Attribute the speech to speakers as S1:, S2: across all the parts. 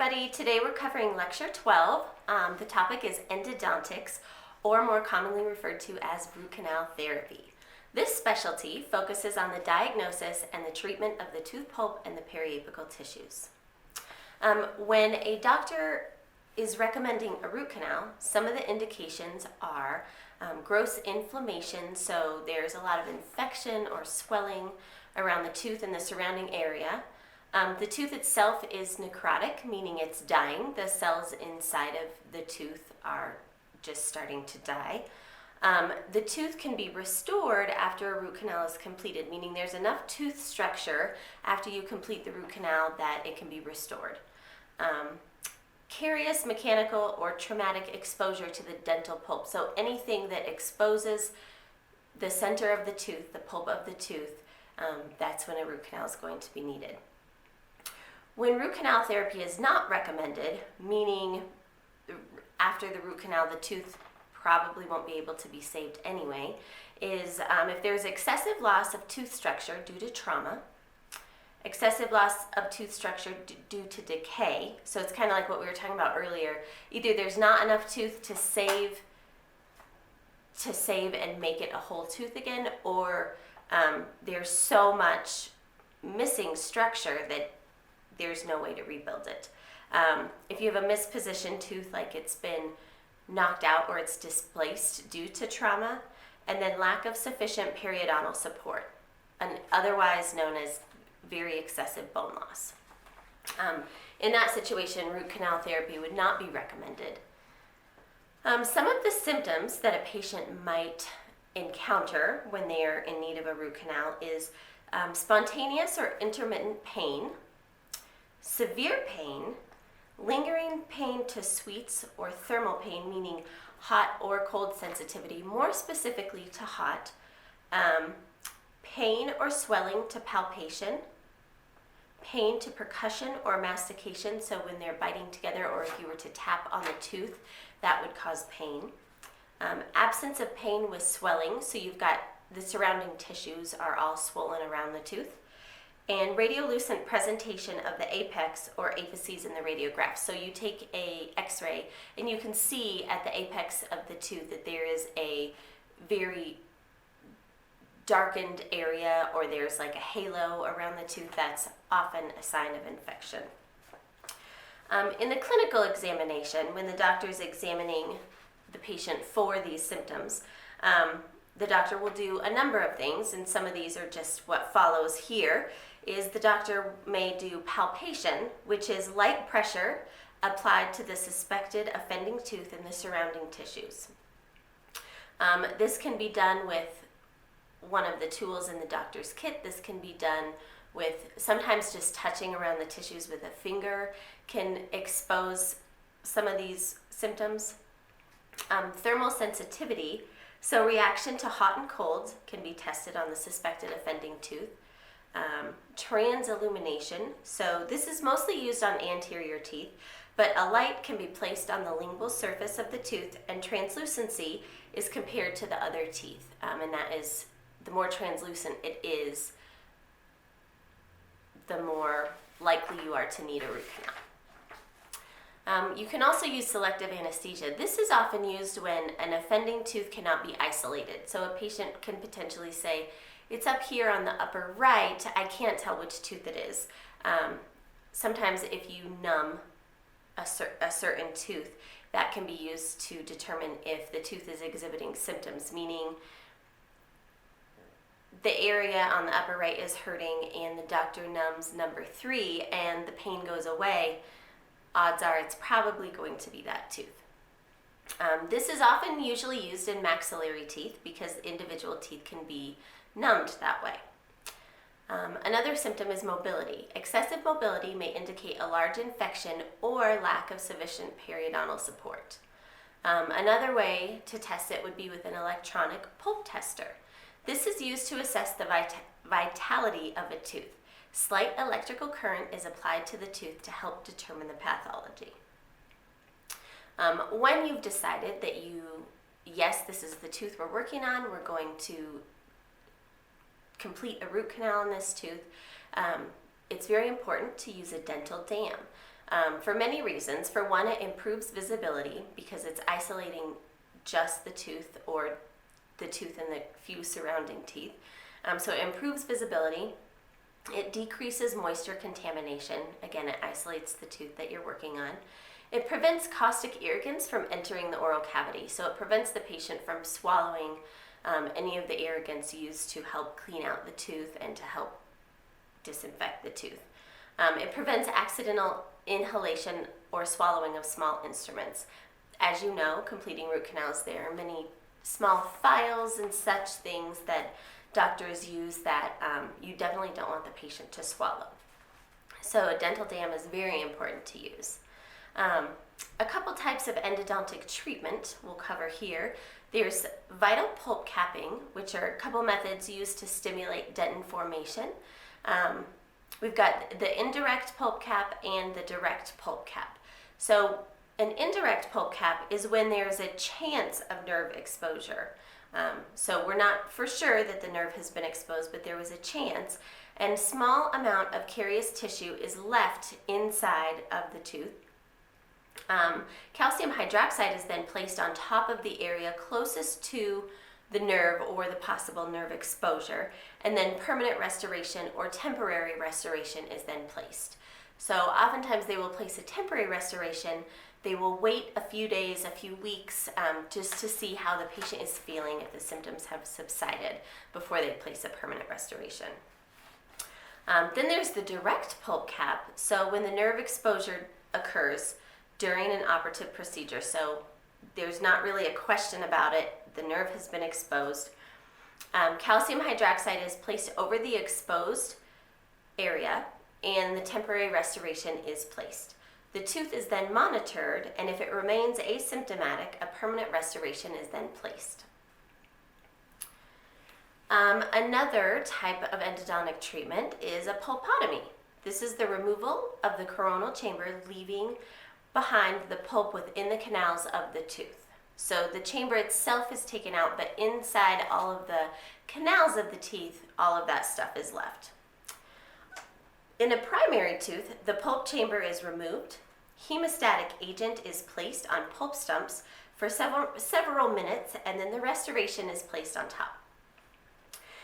S1: everybody. Today we're covering Lecture 12. The topic is endodontics, or more commonly referred to as root canal therapy. This specialty focuses on the diagnosis and the treatment of the tooth pulp and the periapical tissues. When a doctor is recommending a root canal, some of the indications are gross inflammation, so there's a lot of infection or swelling around the tooth and the surrounding area. The tooth itself is necrotic, meaning it's dying. The cells inside of the tooth are just starting to die. The tooth can be restored after a root canal is completed, meaning there's enough tooth structure after you complete the root canal that it can be restored. Carious, mechanical, or traumatic exposure to the dental pulp. So anything that exposes the center of the tooth, the pulp of the tooth, that's when a root canal is going to be needed. When root canal therapy is not recommended, meaning after the root canal the tooth probably won't be able to be saved anyway, is if there's excessive loss of tooth structure due to trauma, excessive loss of tooth structure due to decay. So it's kind of like what we were talking about earlier. Either there's not enough tooth to save and make it a whole tooth again, or there's so much missing structure that there's no way to rebuild it. If you have a mispositioned tooth, like it's been knocked out or it's displaced due to trauma, and then lack of sufficient periodontal support, and otherwise known as very excessive bone loss. In that situation, root canal therapy would not be recommended. Some of the symptoms that a patient might encounter when they are in need of a root canal is spontaneous or intermittent pain, severe pain, lingering pain to sweets or thermal pain, meaning hot or cold sensitivity, more specifically to hot, pain or swelling to palpation, pain to percussion or mastication, so when they're biting together or if you were to tap on the tooth, that would cause pain. Absence of pain with swelling, so you've got the surrounding tissues are all swollen around the tooth. And radiolucent presentation of the apex or apices in the radiograph. So you take a x-ray and you can see at the apex of the tooth that there is a very darkened area, or there's like a halo around the tooth. That's often a sign of infection. In the clinical examination, when the doctor is examining the patient for these symptoms, the doctor will do a number of things, and some of these are just what follows here. Is the doctor may do palpation, which is light pressure applied to the suspected offending tooth and the surrounding tissues. This can be done with one of the tools in the doctor's kit. This can be done with sometimes just touching around the tissues with a finger can expose some of these symptoms. Thermal sensitivity, so reaction to hot and cold can be tested on the suspected offending tooth. Transillumination, so this is mostly used on anterior teeth, but a light can be placed on the lingual surface of the tooth, and translucency is compared to the other teeth, and that is, the more translucent it is, the more likely you are to need a root canal. You can also use selective anesthesia. This is often used when an offending tooth cannot be isolated. So a patient can potentially say, it's up here on the upper right, I can't tell which tooth it is. Sometimes if you numb a certain tooth, that can be used to determine if the tooth is exhibiting symptoms, meaning the area on the upper right is hurting and the doctor numbs number 3 and the pain goes away, odds are it's probably going to be that tooth. This is often usually used in maxillary teeth because individual teeth can be numbed that way. Another symptom is mobility. Excessive mobility may indicate a large infection or lack of sufficient periodontal support. Another way to test it would be with an electronic pulp tester. This is used to assess the vitality of a tooth. Slight electrical current is applied to the tooth to help determine the pathology. When you've decided that yes, this is the tooth we're working on, we're going to complete a root canal in this tooth, it's very important to use a dental dam. for many reasons. For one, it improves visibility because it's isolating just the tooth or the tooth and the few surrounding teeth. So it improves visibility. It decreases moisture contamination. Again, it isolates the tooth that you're working on. It prevents caustic irrigants from entering the oral cavity. So it prevents the patient from swallowing any of the irrigants used to help clean out the tooth and to help disinfect the tooth. It prevents accidental inhalation or swallowing of small instruments. As you know, completing root canals, there are many small files and such things that doctors use that you definitely don't want the patient to swallow. So a dental dam is very important to use. A couple types of endodontic treatment we'll cover here. There's vital pulp capping, which are a couple methods used to stimulate dentin formation. We've got the indirect pulp cap and the direct pulp cap. So an indirect pulp cap is when there's a chance of nerve exposure. So we're not for sure that the nerve has been exposed, but there was a chance, and small amount of carious tissue is left inside of the tooth. Calcium hydroxide is then placed on top of the area closest to the nerve or the possible nerve exposure, and then permanent restoration or temporary restoration is then placed. So oftentimes they will place a temporary restoration. They will wait a few days, a few weeks, just to see how the patient is feeling, if the symptoms have subsided, before they place a permanent restoration. Then there's the direct pulp cap. So when the nerve exposure occurs during an operative procedure, so there's not really a question about it, the nerve has been exposed. Calcium hydroxide is placed over the exposed area and the temporary restoration is placed. The tooth is then monitored, and if it remains asymptomatic, a permanent restoration is then placed. Another type of endodontic treatment is a pulpotomy. This is the removal of the coronal chamber, leaving behind the pulp within the canals of the tooth. So the chamber itself is taken out, but inside all of the canals of the teeth, all of that stuff is left. In a primary tooth, the pulp chamber is removed. Hemostatic agent is placed on pulp stumps for several minutes, and then the restoration is placed on top.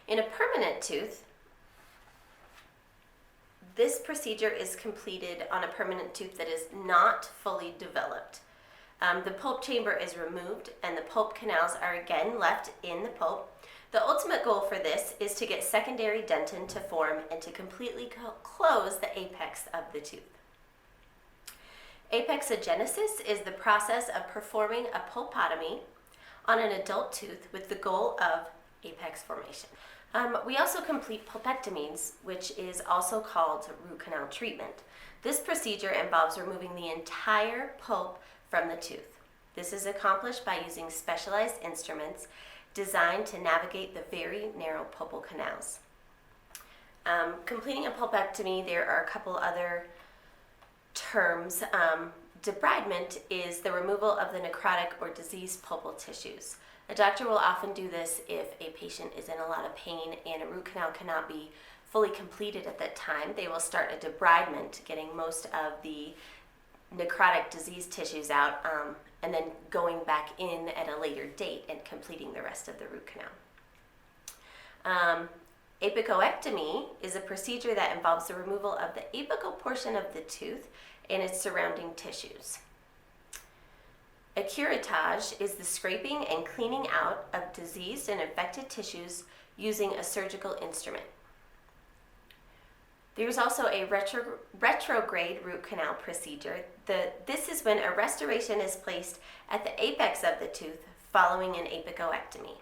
S1: In a permanent tooth, this procedure is completed on a permanent tooth that is not fully developed. The pulp chamber is removed and the pulp canals are again left in the pulp. The ultimate goal for this is to get secondary dentin to form and to completely close the apex of the tooth. Apexogenesis is the process of performing a pulpotomy on an adult tooth with the goal of apex formation. We also complete pulpectomies, which is also called root canal treatment. This procedure involves removing the entire pulp from the tooth. This is accomplished by using specialized instruments designed to navigate the very narrow pulpal canals. Completing a pulpectomy, there are a couple other terms. Debridement is the removal of the necrotic or diseased pulpal tissues. A doctor will often do this if a patient is in a lot of pain and a root canal cannot be fully completed at that time. They will start a debridement, getting most of the necrotic diseased tissues out, and then going back in at a later date and completing the rest of the root canal. Apicoectomy is a procedure that involves the removal of the apical portion of the tooth and its surrounding tissues. A curettage is the scraping and cleaning out of diseased and infected tissues using a surgical instrument. There's also a retrograde root canal procedure. This is when a restoration is placed at the apex of the tooth following an apicoectomy.